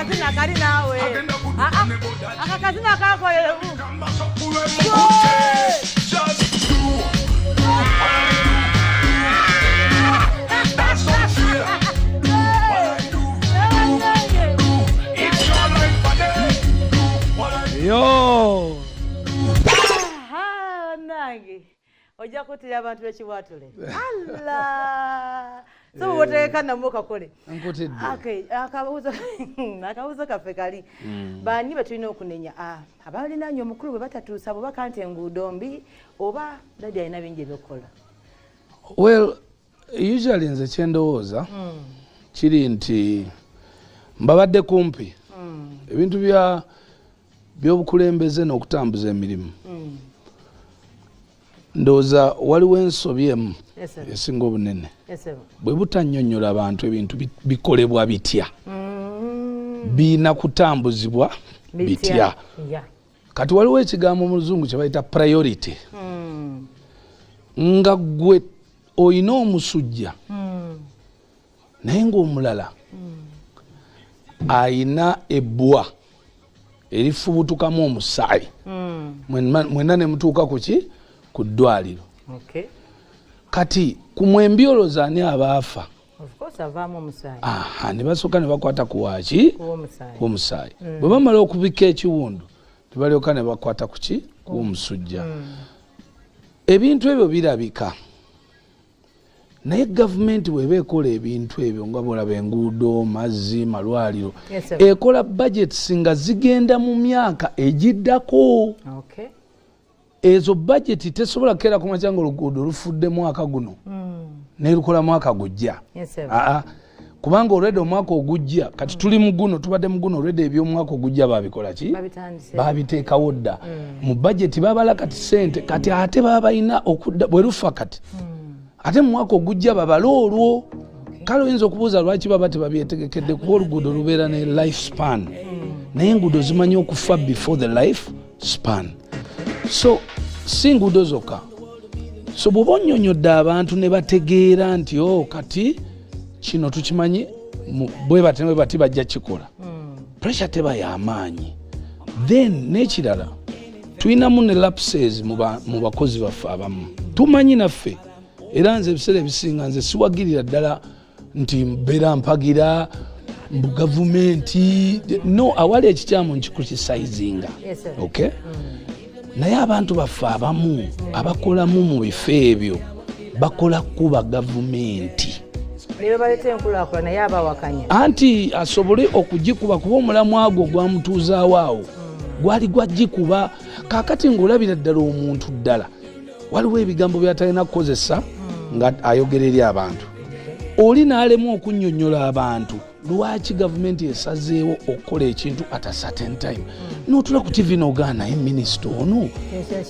akakazina kali nawe. Akakazina kako. Yo. Nangi. Oja kutira abantu bekiwatule. Allah. So wote na muka kole. Nkotedde. Okay, akabuzo kafe kali. Bani betulina okunenya abalina nnyo omukulu bwe batatuusa bwe bakante enguudo mbi oba dadi alina bingi ebyokukola. Well, usually nze kyendowooza kiri nti mbabadde kumpi ebintu by'obukulembeze n'okutambuza emirimu. Ndowooza waliwo ensobi emu esinga obunene bwe butannyonnyola abantu ebintu bikolebwa bitya biina kutambuzibwa bitya. Kati waliwo ekigambo mu luzungu kye bayita priority nga gwe oyina omusujja naye ng'omulala ayina ebbwa erifubutukamu omusaayi mwenna ne mutuuka ku ddwaliro. Kati ku mwembyoloza ani abaafa? Ne basooka ne bakwata ku waaki w'omusaayi. Bwe bamala okubika ekiwundu tebalyoka ne bakwata ku ki w'omusujja. Ebintu ebyo birabika naye gavumenti bw'eba ekola ebintu ebyo nga bw'olaba enguudo, mazzi, malwaliro ekola budgets nga zigenda mu myaka egiddako. Ezo budget tesobola kera ku makya ng'oluguudo lufudde mwaka guno n'erukola mwaka gujja. Kubanga already omwaka ogujja kati tuli mu guno tubadde mu guno already eby'omwaka ogujja babikola ki? Babiteekawo dda. Mu budget babala kati sente kati ate baba balina okudda bwe lufa kati. Ate mu mwaka ogujja babala olwo. Kale oyinza okubuuza lwaki baba tebabyetegekedde kuba oluguudo lubeera ne life span. Naye enguudo zimanyi okufa before the life span. So si nguudo zokka. So bw'oba onnyonnyodde abantu ne bategeera nti kati kino tukimanyi bwe bati bajja kikola. Pressure teba y'amaanyi. Then n'ekirala tulinamu ne lapses mu bakozi baffe abamu. Tumanyi naffe era nze ebiseera ebisinga nze siwagirira ddala nti mbeera mpagira mu gavumenti. No, awali ekikyamu nkikutisaizinga. Okay? Naye abantu baffe abamu abakolamu mu bifo ebyo bakola kuba gavumenti. Anti asobole okugikuba kuba omulamwa gwo gwamutuuzaawo awo gwali gwagikuba. Kaakati ng'olabira ddala omuntu ddala waliwo ebigambo byatalina kukozesa nga ayogera eri abantu. Oli n'alemu okunnyonnyola abantu lwaki gavumenti esazeewo okukola ekintu at a certain time. N'otula ku TV n'ogaana naye minisita ono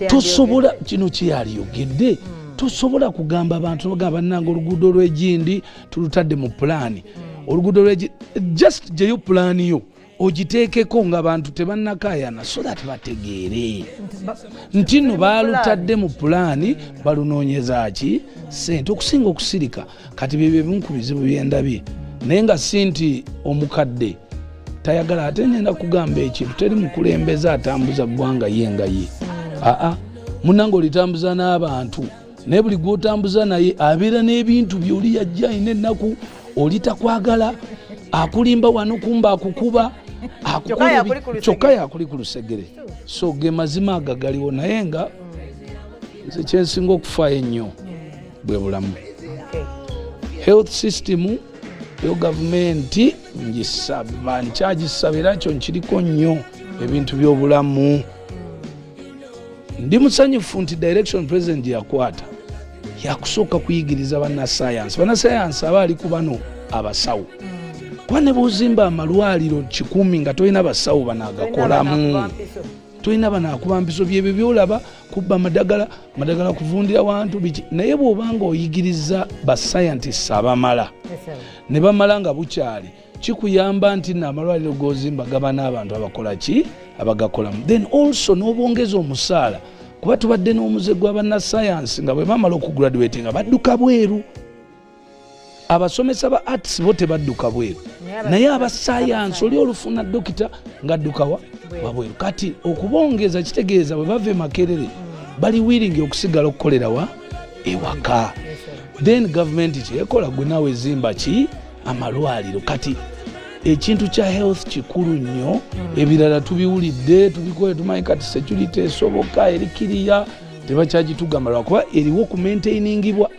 tosobola kino kyeyaliyogedde. Tosobola kugamba abantu n'ogamba bannange oluguudo olw'egindi tulutadde mu pulaani. Oluguudo olw'egindi just gyeyo pulaani yo ogiteekeko ng'abantu tebannakaayana so that bategeere nti nno baalutadde mu pulaani balunoonyeza ki sente. Okusinga okusirika kati byebyo ebimu ku bizibu byendabye naye nga si nti omukadde tayagala ate ngenda kugamba ekintu teri mukulembeze atambuza ggwanga ye nga ye. Munnange olitambuza n'abantu naye buli gw'otambuza naye abeera n'ebintu by'oli yajja alina ennaku oli takwagala akulimba wano kumba akukuba kyokka yakuli ku lusegere. So ge mazima agagaliwo naye nga nze kyensinga okufaayo ennyo bwe bulamu. Health system yo gavumenti ngisaba nkyagisabira kyo nkiriko nnyo ebintu by'obulamu. Ndi musanyufu nti direction president yakwata yakusooka kuyigiriza bannasayansi abaali ku bano abasawo. Kuba ne bw'ozimba amalwaliro 100 nga tolina basawo banaagakolamu. Tolina banaakuba mpiso byebyo byolaba kubba madagala kuvundira wantu biki. Naye bw'obanga oyigiriza bascientists abamala ne bamala nga bukyali kikuyamba nti n'amalwaliro g'ozimba gaba n'abantu abakola ki abagakolamu. Then also n'obongeza omusaala kuba tubadde n'omuze gw'abannasayansi nga bwe bamala okugraduate nga badduka bweru. Abasomesa ba arts bo tebadduka bweru naye abasayansi oli olufuna dokita ng'addukawa wabweru kati okubongeza kitegeeza bwe bava Makerere bali willing okusigala okukolerawa ewaka then government kyekola gwe naawe ezimba ki amalwaliro kati ekintu kya health kikulu nnyo ebirala tubiwulidde tubikoye tumanyi kati security esoboka erikiriya tebakyagitugamba lwakuba eriwo okumaintainingibwa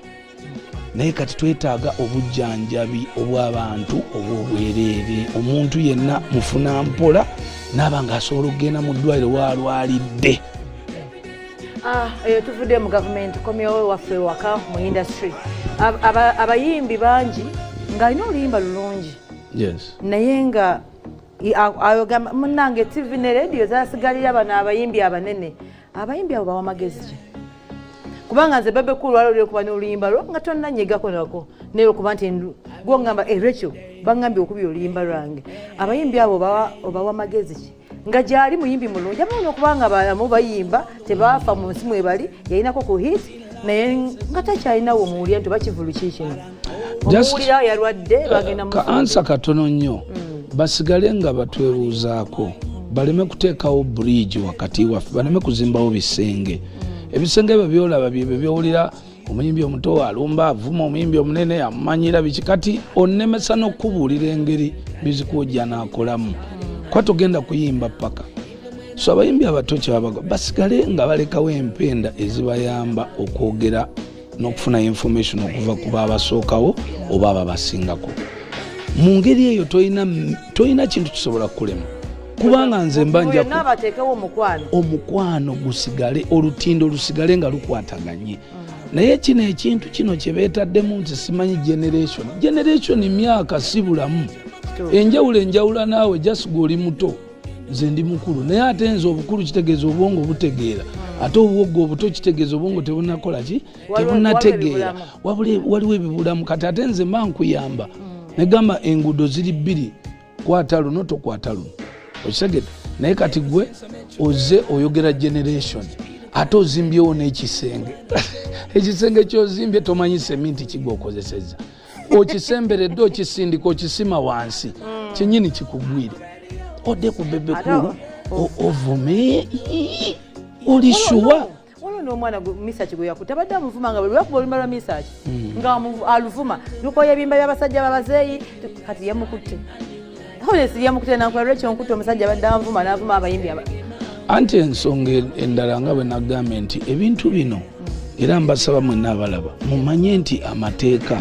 naye kati twetaaga obujjanjabi obw'abantu obw'obwereere omuntu yenna mufuna mpola naaba ng'asobola okugenda mu ddwaliro waalwalidde. Tuvudde mu gavumenti komyewo waffe waka mu industry abayimbi bangi ng'alina oluyimba lulungi naye nga ayogamba munnange TV ne radio zasigalira bano abayimbi abanene abayimbi abo bawa magezi ki kubanga nze Bebe Cool waliwo okuba n'oluyimba lwo nga tonnanyegako nako naye okuba nti gwe ngamba Rachel bangambye okubya oluyimba lwange abayimbi abo obawa magezi ki nga gyali muyimbi mulungi abaona okubanga balamu bayimba tebaafa mu nsi mwebali yalinako ku hit naye nga takyalinawo muwulira nti bakivulu kikino omuwulira yalwadde bagenda ka ansa katono nnyo basigale nga batwebuuzaako baleme kuteekawo bridge wakati waffe baleme kuzimbawo bisenge ebisenge ebyo byolaba byebyo byowulira omuyimbi omuto alumba avuma omuyimbi omunene amumanyira biki kati onnemesa n'okubuulira engeri bizikuojja n'akolamu kwa togenda kuyimba paka so abayimbi abato kyabaga basigale nga balekawo empenda ezibayamba okwogera n'okufuna information okuva ku baabasookawo oba ababasingako mu ngeri eyo toyina kintu kisobola kukulema kubanga nze mbanja omukwano gusigale olutindo lusigale nga lukwataganye naye kino ekintu kino kye beetaddemu nti simanyi generation myaka si bulamu enjawula naawe just goli muto nze ndi mukulu naye ate nze obukulu kitegeeza obwongo butegeera ate obuwoggo obuto kitegeeza obwongo tebunakola ki tebunategeera waliwo ebibulamu kati ate nze mba nkuyamba negamba enguudo ziri bbiri kwata luno tokwata luno okitegedde naye kati gwe oze oyogera generation ate ozimbyewo n'ekisenge ekisenge kyozimbye tomanyi seminti kigwa okozeseza okisemberedde okisindika okisima wansi kyenyini kikugwire odde ku Bebe Cool ovume olishuwa n'omwana misaki gwe yakutte abadde amuvuma nga buli lwakuba olumba lwa misaki nga aluvuma lukoya ebimba by'abasajja babazeeyi kati yamukutte honesi yamukutte nankola lwekyo nkutte omusajja abadde amuvuma n'avuma abayimbi anti ensonga endala nga bwe nagambye nti ebintu bino era mbasaba mwenna abalaba mumanye nti amateeka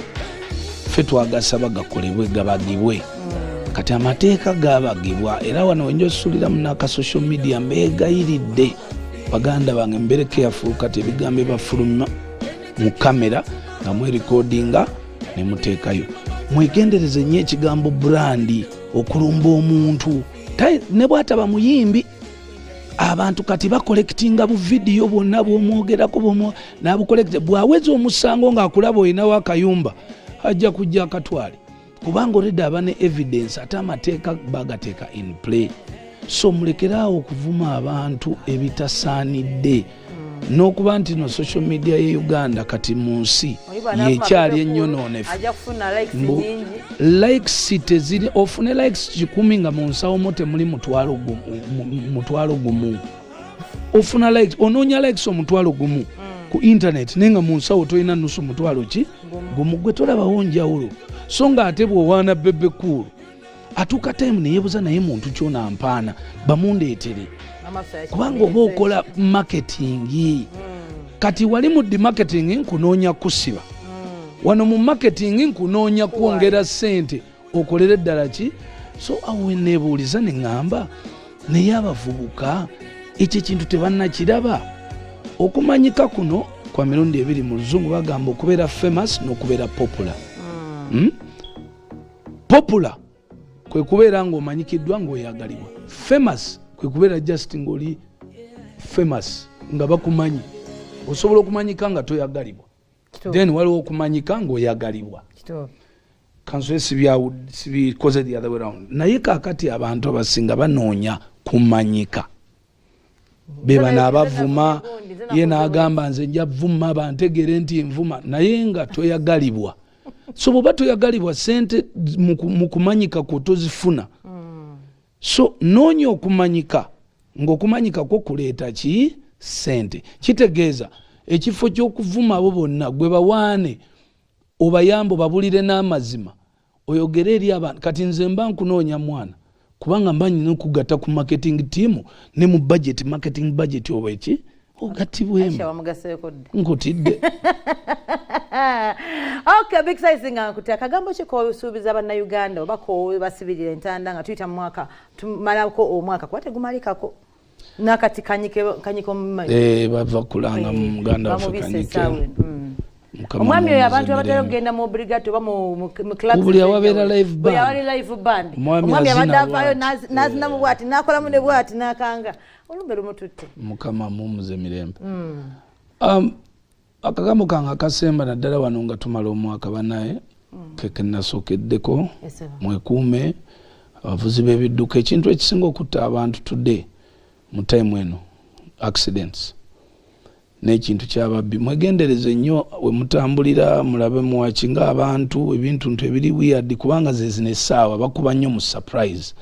ffe twagasaba gakolebwe gabagibwe kati amateeka gabagibwa era wano wenja osuulira munaka social media mbeegayiridde baganda bange mbere careful kati ebigambo bafuluma mu kamera nga mwerekodinga ne muteekayo mwegendereze nnyo ekigambo brandi okulumba omuntu ne bwataba muyimbi abantu kati bakolektinga bu video bwonna bwomwogerako nabukolekte bwaweza omusango ng'akulaba olinawo akayumba ajja kujja akatwale kubanga oleda aba ne evidence ate amateeka bagateeka in play so mulekeraawo okuvuma abantu ebitasaanidde n'okuba nti no social media ye Uganda kati mu nsi yekyali ennyononefu likes teziri ofune likes 10 nga mu nsawo mo temuli mutwalo gumu ofuna likes onoonya likes omutwalo gumu ku internet nenga mu nsawo toyina nusu mutwalo ki gumu gwe tolabawo njawulo so nga ate bw'owaana Bebe Cool atuuka time neyebuza naye muntu kyona mpaana bamundeetere kubanga oba okola marketing kati wali mu di marketing nkunoonya kusiba wano mu marketing nkunoonya kwongera ssente okolere ddala ki so awe neebuuliza ne ŋŋamba naye abavubuka ekyo ekintu tebannakiraba okumanyika kuno kwa mirundi ebiri mu luzungu bagamba okubeera famous n'okubeera popular popular kwe kubeera ng'omanyikiddwa ng'oyagalibwa famous kwe kubeera just ng'oli famous nga bakumanyi osobola okumanyika nga toyagalibwa then waliwo okumanyika ng'oyagalibwa kanso sibikoze the other way around naye kaakati abantu abasinga banoonya kumanyika bebana abavuma ye n'agamba nze nja vuma bantegere nti nvuma naye nga toyagalibwa So bw'oba toyagalibwa ssente mu kumanyika kwo tozifuna. So noonya okumanyika ng'okumanyika kwo kuleeta ki ssente. Kitegeeza ekifo ky'okuvuma abo bonna gwe bawaane obayambo babulire n'amazima oyogere eri abantu. Kati nze mba nkunoonya mwana kubanga mba nyina okugatta ku marketing team ne mu budget marketing budget oba eki ogattibwemu nkutidde. Okay, big size nga kutya kagambo kiko suubiza bannayuganda oba ko basibirira entanda nga tuyita mu mwaka tumalako omwaka kwate gumalikako nakati kanyiko bava kulanga mu Uganda kanyike. Omwami oyo abantu abatera kugenda mu brigade oba mu club buli awabeera live band omwami abadde avaayo n'azinamu bwati n'akolamu ne bwati n'akanga olumbe lumututte mukama mumuze mirembe. Akagambo kange akasemba naddala wano nga tumala omwaka banaye keke nasookeddeko mwekuume abavuzi b'ebidduka. Ekintu ekisinga okutta abantu today mu time eno accidents n'ekintu ky'ababbi. Mwegendereze nnyo we mutambulira mulabe muwaki ng'abantu ebintu ebiri weird kubanga ze zino essaawa bakuba nnyo mu surprise.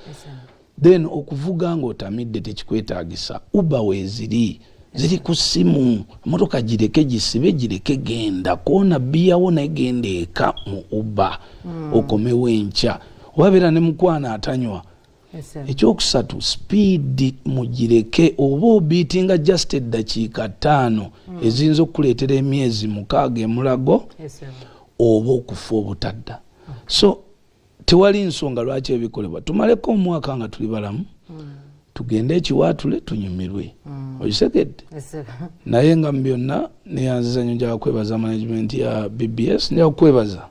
Then okuvuga ng'otamidde tekikwetaagisa. Uber weeziri ziri ku simu motoka gireke gisibe gireke genda koona bbiyawo negenda eka mu Uber okomewo enkya wabeera ne mukwana atanywa. Ekyokusatu speed mugireke oba obiitinga just eddakiika 5 eziyinza okukuleetera emyezi 6 emulago oba okufa obutadda. So tewali nsonga lwaki ebikolebwa. Tumaleko omwaka nga tuli balamu tugende ekiwaatule tunyumirwe. Okitegedde? Naye nga mu byonna neyanziza nnyo njagala kwebaza management ya BBS njagala kwebaza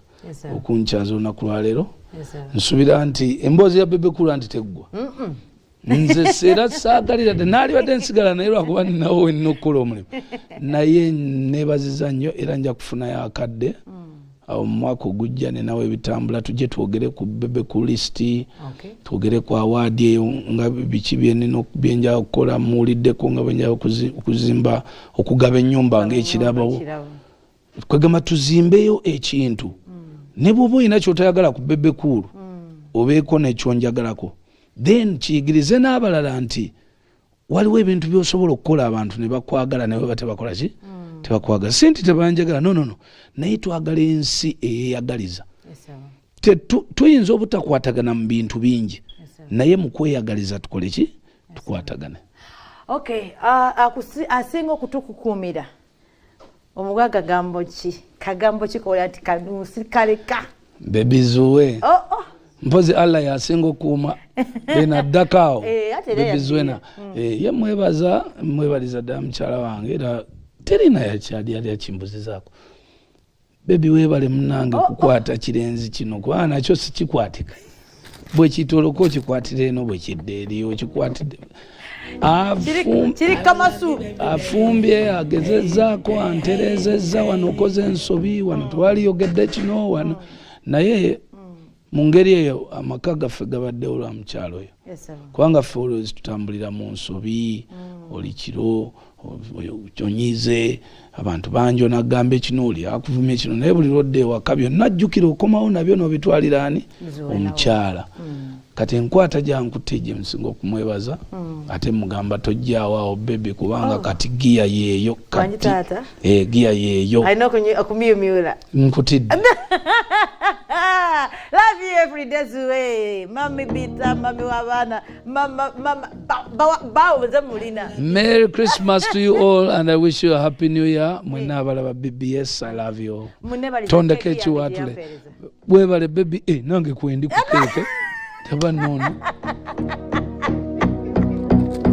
okunkyaza olunaku lwaleero. Nsuubira nti emboozi ya Bebe Cool nti teggwa. Nze seera saagalira dde naalibadde nsigala naye lwakuba ninawo wenina okukola omulimu. Naye neebaziza nnyo era nja kufunayo akadde awo mu mwaka ogujja nenawe ebitambula tujje twogere ku Bebe Cool list twogere ku award eyo nga biki byenja okukola muwuliddeko nga bwenja okuzimba okugaba ennyumba ng'ekirabawo kwegamba tuzimbeyo ekintu. Ne bw'oba olina ky'otayagala ku Bebe Cool obeeko nekyonjagalako then kiyigirize n'abalala nti waliwo ebintu by'osobola okukola abantu ne bakwagala naye baba tebakola ki tebakwagala. Si nti tebanjagala no naye twagala ensi eyeyagaliza. Tuyinza obutakwatagana mu bintu bingi naye mu kweyagaliza tukole ki tukwatagane. Okay, asinga okutukukuumira omugwaga kagambo kikola ati kanusi kaleka bebizuwe mpozi Allah yasinga okuuma benaddakaawo bebizuwena ye mwebaliza ddala mukyala wange era terina yakyali yali yakimbuzizaako. Bebi weebale munange kukwata kirenzi kino kubanga nakyo sikikwatika. Bwe kitoloka okikwatira eno bwe kidde eri okikwatidde afumbye agezezzaako anterezezza wano okoze ensobi wano twaliyogedde kino wano naye mu ngeri eyo amaka gaffe gabaddewo lwa mukyalo oyo kubanga ffe olwezi tutambulira mu nsobi oli kiro kyonyize abantu banjo nagamba ekino oli akuvumya kino naye buli lwodde ewaka byonna ajjukira okomawo nabyo n'obitwalira ani omukyala. Kati enkwata gyankutte gye nsinga okumwebaza ate mugamba tojjaawo awo Bebe kubanga kati giya yeeyo giya yeeyo alina okumyumyula nkutidde. Love you every day mami bita mami wabana mama bawo zamulina. Merry Christmas to you all and I wish you a happy new year. Mwenna abalaba BBS I love you. Tondeke ekiwaatule bwebale Bebe nange kwendi ku keeke taba nono